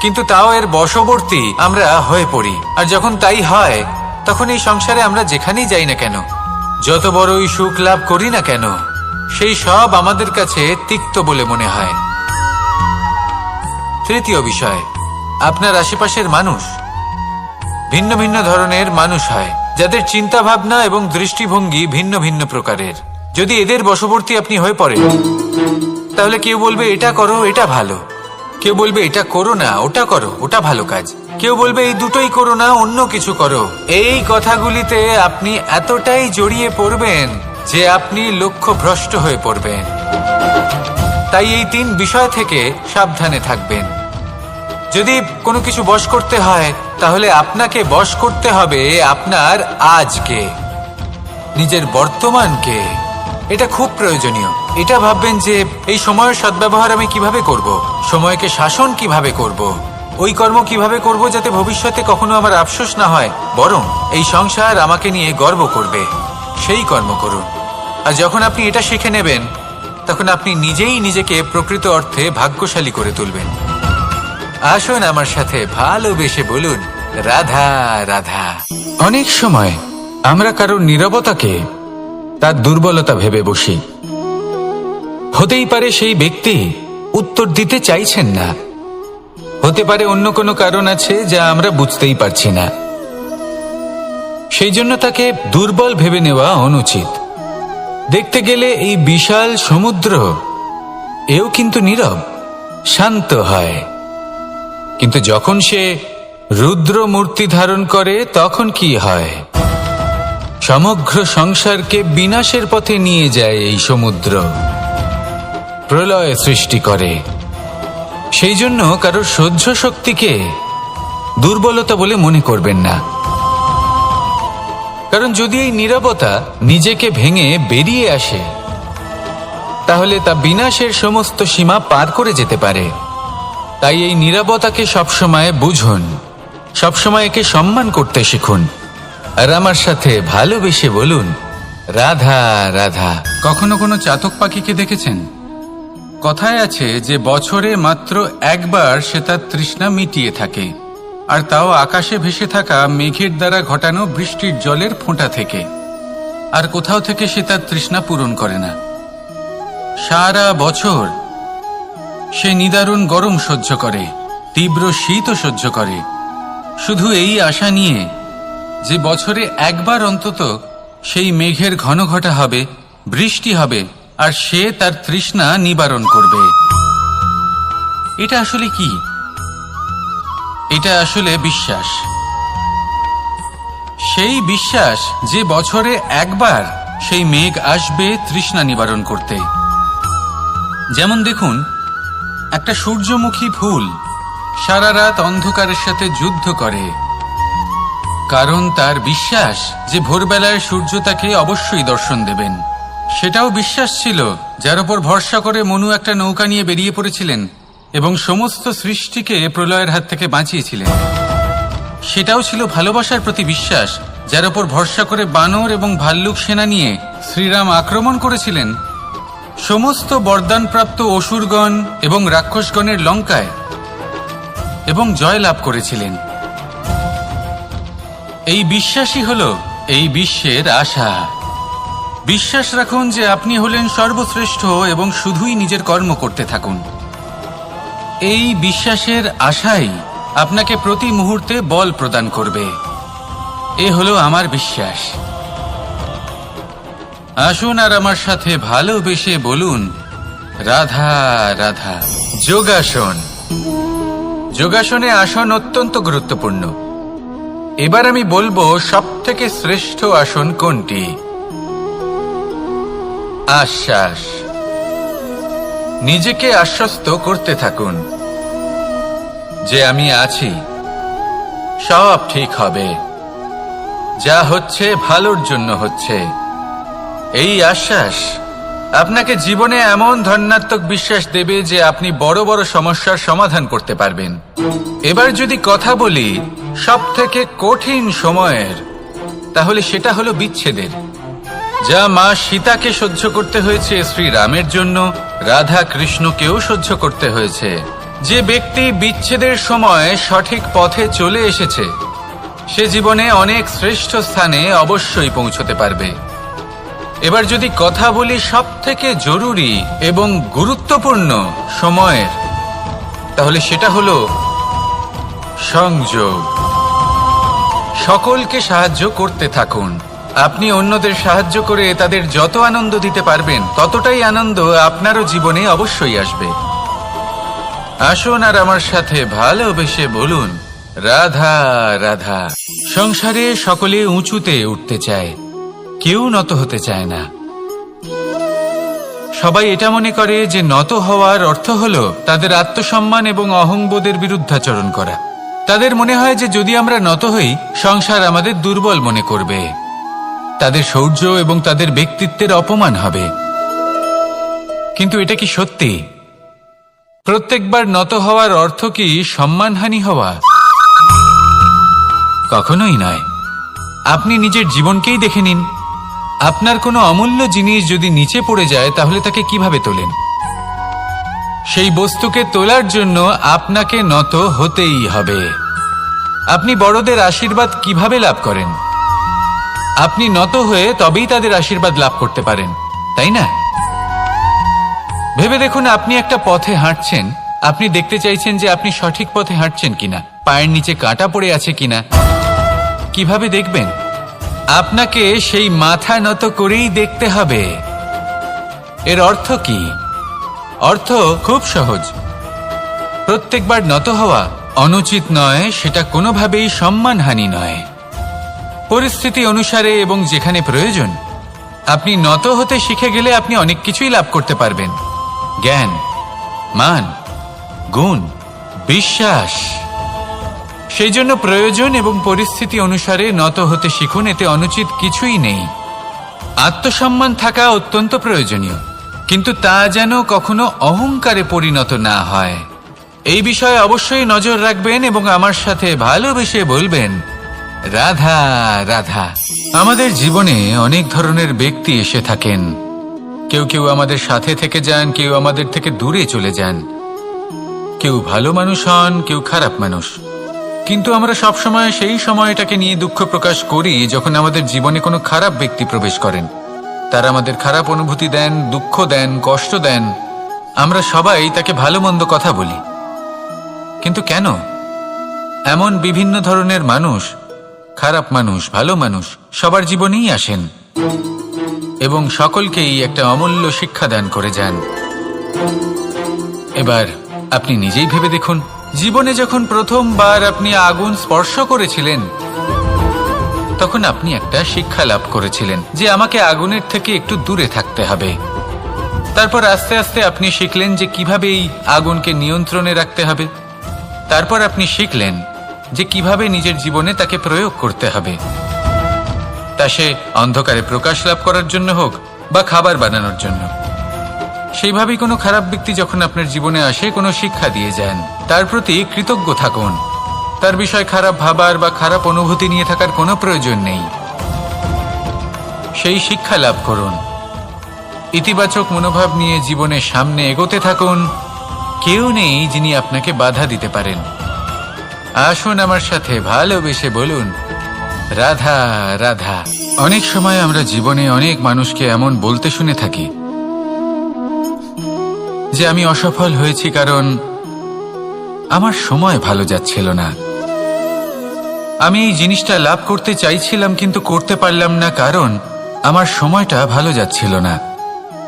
কিন্তু তাও এর বশবর্তী আমরা হয়ে পড়ি। আর যখন তাই হয়, তখন এই সংসারে আমরা যেখানেই যাই না কেন, যত বড়ই সুখ লাভ করি না কেন, সেই সব আমাদের কাছে তিক্ত বলে মনে হয়। তৃতীয় বিষয়, আপনার আশেপাশের মানুষ ভিন্ন ভিন্ন ধরনের মানুষ হয়, যাদের চিন্তা ভাবনা এবং দৃষ্টিভঙ্গি ভিন্ন ভিন্ন প্রকারের। যদি এদের বশবর্তী আপনি হয়ে পড়েন, তাহলে কেউ বলবে এটা করো, এটা ভালো। কেউ বলবে এটা করো না, ওটা করো, ওটা ভালো কাজ। কেউ বলবে এই দুটোই করো না, অন্য কিছু করো। এই কথাগুলিতে আপনি এতটাই জড়িয়ে পড়বেন যে আপনি লক্ষ্যভ্রষ্ট হয়ে পড়বেন। তাই এই তিন বিষয় থেকে সাবধানে থাকবেন। যদি কোনো কিছু বশ করতে হয়, তাহলে আপনাকে বশ করতে হবে আপনার আজকে, নিজের বর্তমানকে। এটা খুব প্রয়োজনীয়। এটা ভাববেন যে এই সময়ের সদ্ব্যবহার আমি কিভাবে করব, সময়কে শাসন কিভাবে করব, ওই কর্ম কিভাবে করব যাতে ভবিষ্যতে কখনো আমার আফসোস না হয়, বরং এই সংসার আমাকে নিয়ে গর্ব করবে, সেই কর্ম করুন। আর যখন আপনি এটা শিখে নেবেন, তখন আপনি নিজেই নিজেকে প্রকৃত অর্থে ভাগ্যশালী করে তুলবেন। আসুন আমার সাথে ভালোবেসে বলুন, রাধা রাধা। অনেক সময় আমরা কারোর নীরবতাকে তার দুর্বলতা ভেবে বসি। হতেই পারে সেই ব্যক্তি উত্তর দিতে চাইছেন না, হতে পারে অন্য কোনো কারণ আছে যা আমরা বুঝতেই পারছি না। সেই জন্য তাকে দুর্বল ভেবে নেওয়া অনুচিত। দেখতে গেলে এই বিশাল সমুদ্র এও কিন্তু নীরব, শান্ত হয়। কিন্তু যখন সে রুদ্র মূর্তি ধারণ করে তখন কি হয়? সমগ্র সংসারকে বিনাশের পথে নিয়ে যায় এই সমুদ্র, প্রলয় সৃষ্টি করে। সেই জন্য কারোর সহ্য শক্তিকে দুর্বলতা বলে মনে করবেন না, কারণ যদি এই নীরবতা নিজেকে ভেঙে বেরিয়ে আসে তাহলে তা বিনাশের সমস্ত সীমা পার করে যেতে পারে। তাই এই নীরবতাকে সবসময় বুঝুন, সবসময় একে সম্মান করতে শিখুন, আর আমার সাথে ভালোবেসে বলুন রাধা রাধা। কখনো কোনো চাতক পাখিকে দেখেছেন? কথায় আছে যে বছরে মাত্র একবার সে তার তৃষ্ণা মিটিয়ে থাকে, আর তাও আকাশে ভেসে থাকা মেঘের দ্বারা ঘটানো বৃষ্টির জলের ফোঁটা থেকে। আর কোথাও থেকে সে তার তৃষ্ণা পূরণ করে না। সারা বছর সে নিদারুণ গরম সহ্য করে, তীব্র শীতও সহ্য করে, শুধু এই আশা নিয়ে যে বছরে একবার অন্তত সেই মেঘের ঘন ঘটা হবে, বৃষ্টি হবে, আর সে তার তৃষ্ণা নিবারণ করবে। এটা আসলে কি? এটা আসলে বিশ্বাস। সেই বিশ্বাস যে বছরে একবার সেই মেঘ আসবে তৃষ্ণা নিবারণ করতে। যেমন দেখুন, একটা সূর্যমুখী ফুল সারা রাত অন্ধকারের সাথে যুদ্ধ করে, কারণ তার বিশ্বাস যে ভোরবেলায় সূর্য তাকে অবশ্যই দর্শন দেবেন। সেটাও বিশ্বাস ছিল যার উপর ভরসা করে মনু একটা নৌকা নিয়ে বেরিয়ে পড়েছিলেন এবং সমস্ত সৃষ্টিকে প্রলয়ের হাত থেকে বাঁচিয়েছিলেন। সেটাও ছিল ভালোবাসার প্রতি বিশ্বাস, যার উপর ভরসা করে বানর এবং ভাল্লুক সেনা নিয়ে শ্রীরাম আক্রমণ করেছিলেন সমস্ত বরদানপ্রাপ্ত অসুরগণ এবং রাক্ষসগণের লঙ্কায় এবং জয় লাভ করেছিলেন। এই বিশ্বাসই হল এই বিশ্বের আশা। বিশ্বাস রাখুন যে আপনি হলেন সর্বশ্রেষ্ঠ এবং শুধুই নিজের কর্ম করতে থাকুন। এই বিশ্বাসের আশাই আপনাকে প্রতি মুহূর্তে বল প্রদান করবে। এ হলো আমার বিশ্বাস। আসুন আর আমার সাথে ভালোবেসে বলুন রাধা রাধা। যোগাসন। যোগাসনে আসন অত্যন্ত গুরুত্বপূর্ণ। এবার আমি বলবো সবথেকে শ্রেষ্ঠ আসন কোনটি। আশ্বাস। নিজেকে আশ্বস্ত করতে থাকুন যে আমি আছি, সব ঠিক হবে, যা হচ্ছে ভালোর জন্য হচ্ছে। এই আশ্বাস আপনাকে জীবনে এমন ধন্যাত্মক বিশ্বাস দেবে যে আপনি বড় বড় সমস্যার সমাধান করতে পারবেন। এবার যদি কথা বলি সবথেকে কঠিন সময়ের, তাহলে সেটা হলো বিচ্ছেদের। যা মা সীতাকে সহ্য করতে হয়েছে শ্রীরামের জন্য, রাধা কৃষ্ণকেও সহ্য করতে হয়েছে। যে ব্যক্তি বিচ্ছেদের সময় সঠিক পথে চলে এসেছে সে জীবনে অনেক শ্রেষ্ঠ স্থানে অবশ্যই পৌঁছতে পারবে। এবার যদি কথা বলি সবথেকে জরুরি এবং গুরুত্বপূর্ণ সময়ের, তাহলে সেটা হলো সংযোগ। সকলকে সাহায্য করতে থাকুন। আপনি অন্যদের সাহায্য করে তাদের যত আনন্দ দিতে পারবেন ততটাই আনন্দ আপনারও জীবনে অবশ্যই আসবে। আসুন আর আমার সাথে ভালোবেসে বলুন রাধা রাধা। সংসারে সকলে উঁচুতে উঠতে চায়, কেউ নত হতে চায় না। সবাই এটা মনে করে যে নত হওয়ার অর্থ হলো তাদের আত্মসম্মান এবং অহংবোধের বিরুদ্ধাচরণ করা। তাদের মনে হয় যে যদি আমরা নত হই সংসার আমাদের দুর্বল মনে করবে, তাদের শৌর্য এবং তাদের ব্যক্তিত্বের অপমান হবে। কিন্তু এটা কি সত্যি? প্রত্যেকবার নত হওয়ার অর্থ কি সম্মানহানি হওয়া? কখনোই নয়। আপনি নিজের জীবনকেই দেখে নিন। আপনার কোনো অমূল্য জিনিস যদি নিচে পড়ে যায় তাহলে তাকে কিভাবে তোলেন? সেই বস্তুকে তোলার জন্য আপনাকে নত হতেই হবে। আপনি বড়দের আশীর্বাদ কিভাবে লাভ করেন? আপনি নত হয়ে তবেই তাদের আশীর্বাদ লাভ করতে পারেন, তাই না? ভেবে দেখুন, আপনি একটা পথে হাঁটছেন, আপনি দেখতে চাইছেন যে আপনি সঠিক পথে হাঁটছেন কিনা, পায়ের নিচে কাঁটা পড়ে আছে কিনা। কিভাবে দেখবেন? আপনাকে সেই মাথা নত করেই দেখতে হবে। এর অর্থ কি? অর্থ খুব সহজ। প্রত্যেকবার নত হওয়া অনুচিত নয়, সেটা কোনোভাবেই সম্মানহানি নয়। পরিস্থিতি অনুসারে এবং যেখানে প্রয়োজন আপনি নত হতে শিখে গেলে আপনি অনেক কিছুই লাভ করতে পারবেন। জ্ঞান, মান, গুণ, বিশ্বাস। সেই জন্য প্রয়োজন এবং পরিস্থিতি অনুসারে নত হতে শিখুন, এতে অনুচিত কিছুই নেই। আত্মসম্মান থাকা অত্যন্ত প্রয়োজনীয়, কিন্তু তা যেন কখনো অহংকারে পরিণত না হয়। এই বিষয়ে অবশ্যই নজর রাখবেন এবং আমার সাথে ভালোবেসে বলবেন, রাধা রাধা। আমাদের জীবনে অনেক ধরনের ব্যক্তি এসে থাকেন। কেউ কেউ আমাদের সাথে থেকে যান, কেউ আমাদের থেকে দূরে চলে যান। কেউ ভালো মানুষ হন, কেউ খারাপ মানুষ। কিন্তু আমরা সবসময় সেই সময়টাকে নিয়ে দুঃখ প্রকাশ করি যখন আমাদের জীবনে কোনো খারাপ ব্যক্তি প্রবেশ করেন। তারা আমাদের খারাপ অনুভূতি দেন, দুঃখ দেন, কষ্ট দেন। আমরা সবাই তাকে ভালো মন্দ কথা বলি। কিন্তু কেন? এমন বিভিন্ন ধরনের মানুষ, খারাপ মানুষ, ভালো মানুষ সবার জীবনেই আসেন এবং সকলকেই একটা অমূল্য শিক্ষা দান করে যান। এবার আপনি নিজেই ভেবে দেখুন, জীবনে যখন প্রথমবার আপনি আগুন স্পর্শ করেছিলেন তখন আপনি একটা শিক্ষা লাভ করেছিলেন যে আমাকে আগুনের থেকে একটু দূরে থাকতে হবে। তারপর আস্তে আস্তে আপনি শিখলেন যে কিভাবে এই আগুনকে নিয়ন্ত্রণে রাখতে হবে। তারপর আপনি শিখলেন যে কিভাবে নিজের জীবনে তাকে প্রয়োগ করতে হবে, তা সে অন্ধকারে প্রকাশ লাভ করার জন্য হোক বা খাবার বানানোর জন্য। সেইভাবেই কোনো খারাপ ব্যক্তি যখন আপনার জীবনে আসে কোনো শিক্ষা দিয়ে যান, তার প্রতি কৃতজ্ঞ থাকুন। তার বিষয় খারাপ ভাবার বা খারাপ অনুভূতি নিয়ে থাকার কোনো প্রয়োজন নেই। সেই শিক্ষা লাভ করুন, ইতিবাচক মনোভাব নিয়ে জীবনের সামনে এগোতে থাকুন। কেউ নেই যিনি আপনাকে বাধা দিতে পারেন। আসুন আমার সাথে ভালোবেসে বলুন, রাধা রাধা। অনেক সময় আমরা জীবনে অনেক মানুষকে এমন বলতে শুনে থাকি যে আমি অসফল হয়েছি কারণ আমার সময় ভালো যাচ্ছিল না। আমি এই জিনিসটা লাভ করতে চাইছিলাম কিন্তু করতে পারলাম না কারণ আমার সময়টা ভালো যাচ্ছিল না।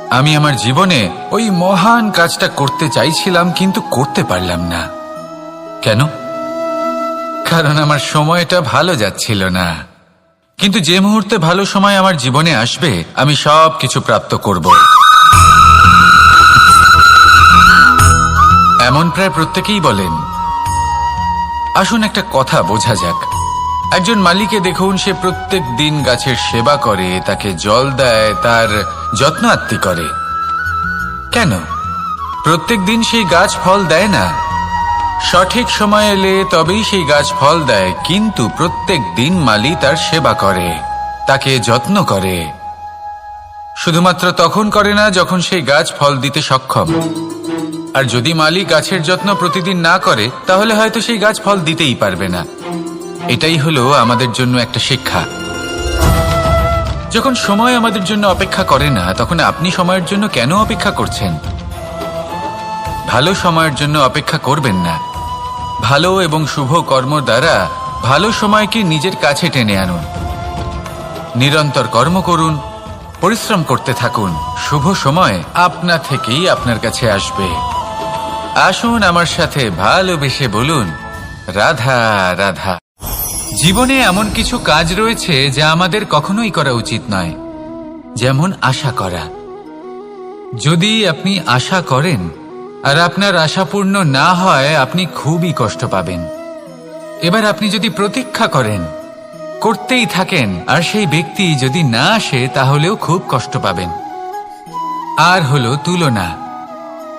আমি আমার জীবনে ওই মহান কাজটা করতে চাইছিলাম কিন্তু করতে পারলাম না। কেন? কারণ আমার সময়টা ভালো যাচ্ছিল না। কিন্তু যে মুহূর্তে ভালো সময় আমার জীবনে আসবে আমি সব কিছু প্রাপ্ত করব। এমন প্রায় প্রত্যেকেই বলেন। আসুন একটা কথা বোঝা যাক। একজন মালিকে দেখুন, সে প্রত্যেক দিন গাছের সেবা করে, তাকে জল দেয়, তার যত্ন আত্তি করে। কেন? প্রত্যেক দিন সেই গাছ ফল দেয় না। সঠিক সময় এলে তবেই সেই গাছ ফল দেয়, কিন্তু প্রত্যেক দিন মালি তার সেবা করে, তাকে যত্ন করে। শুধুমাত্র তখন করে না যখন সেই গাছ ফল দিতে সক্ষম। আর যদি মালি গাছের যত্ন প্রতিদিন না করে তাহলে হয়তো সেই গাছ ফল দিতেই পারবে না। এটাই হলো আমাদের জন্য একটা শিক্ষা। যখন সময় আমাদের জন্য অপেক্ষা করে না তখন আপনি সময়ের জন্য কেন অপেক্ষা করছেন? ভালো সময়ের জন্য অপেক্ষা করবেন না। ভালো এবং শুভ কর্ম দ্বারা ভালো সময়কে নিজের কাছে টেনে আনুন। নিরন্তর কর্ম করুন, পরিশ্রম করতে থাকুন। শুভ সময় আপনা থেকেই আপনার কাছে আসবে। আসুন আমার সাথে ভালোবেসে বলুন, রাধা রাধা। জীবনে এমন কিছু কাজ রয়েছে যা আমাদের কখনোই করা উচিত নয়, যেমন আশা করা। যদি আপনি আশা করেন আর আপনার আশা পূর্ণ না হয় আপনি খুবই কষ্ট পাবেন। এবার আপনি যদি প্রতীক্ষা করেন, করতেই থাকেন, আর সেই ব্যক্তি যদি না আসে তাহলেও খুব কষ্ট পাবেন। আর হলো তুলনা।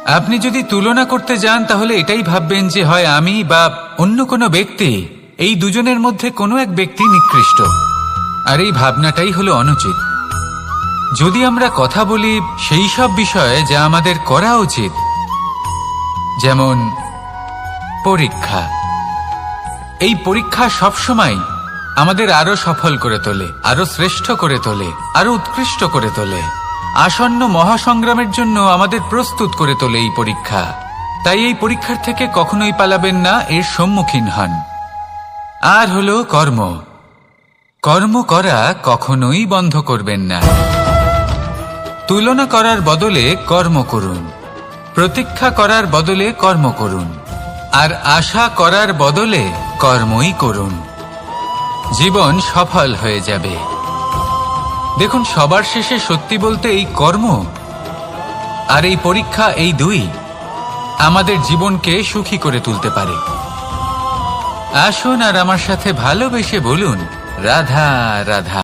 আপনি যদি তুলনা করতে যান তাহলে এটাই ভাববেন যে হয় আমি বা অন্য কোনো ব্যক্তি, এই দুজনের মধ্যে কোনো এক ব্যক্তি নিকৃষ্ট। আর এই ভাবনাটাই হলো অনুচিত। যদি আমরা কথা বলি সেই সব বিষয়ে যা আমাদের করা উচিত, যেমন পরীক্ষা। এই পরীক্ষা সবসময় আমাদের আরো সফল করে তোলে, আরো শ্রেষ্ঠ করে তোলে, আরো উৎকৃষ্ট করে তোলে। আসন্ন মহাসংগ্রামের জন্য আমাদের প্রস্তুত করে তোলে এই পরীক্ষা। তাই এই পরীক্ষার থেকে কখনোই পালাবেন না, এর সম্মুখীন হন। আর হলো কর্ম। কর্ম করা কখনোই বন্ধ করবেন না। তুলনা করার বদলে কর্ম করুন, প্রতীক্ষা করার বদলে কর্ম করুন। আর আশা করার বদলে কর্মই করুন। জীবন সফল হয়ে যাবে। দেখুন, সবার শেষে সত্যি বলতে এই কর্ম আর এই পরীক্ষা, এই দুই আমাদের জীবনকে সুখী করে তুলতে পারে। আসুন আর আমার সাথে ভালোবেসে বলুন, রাধা রাধা।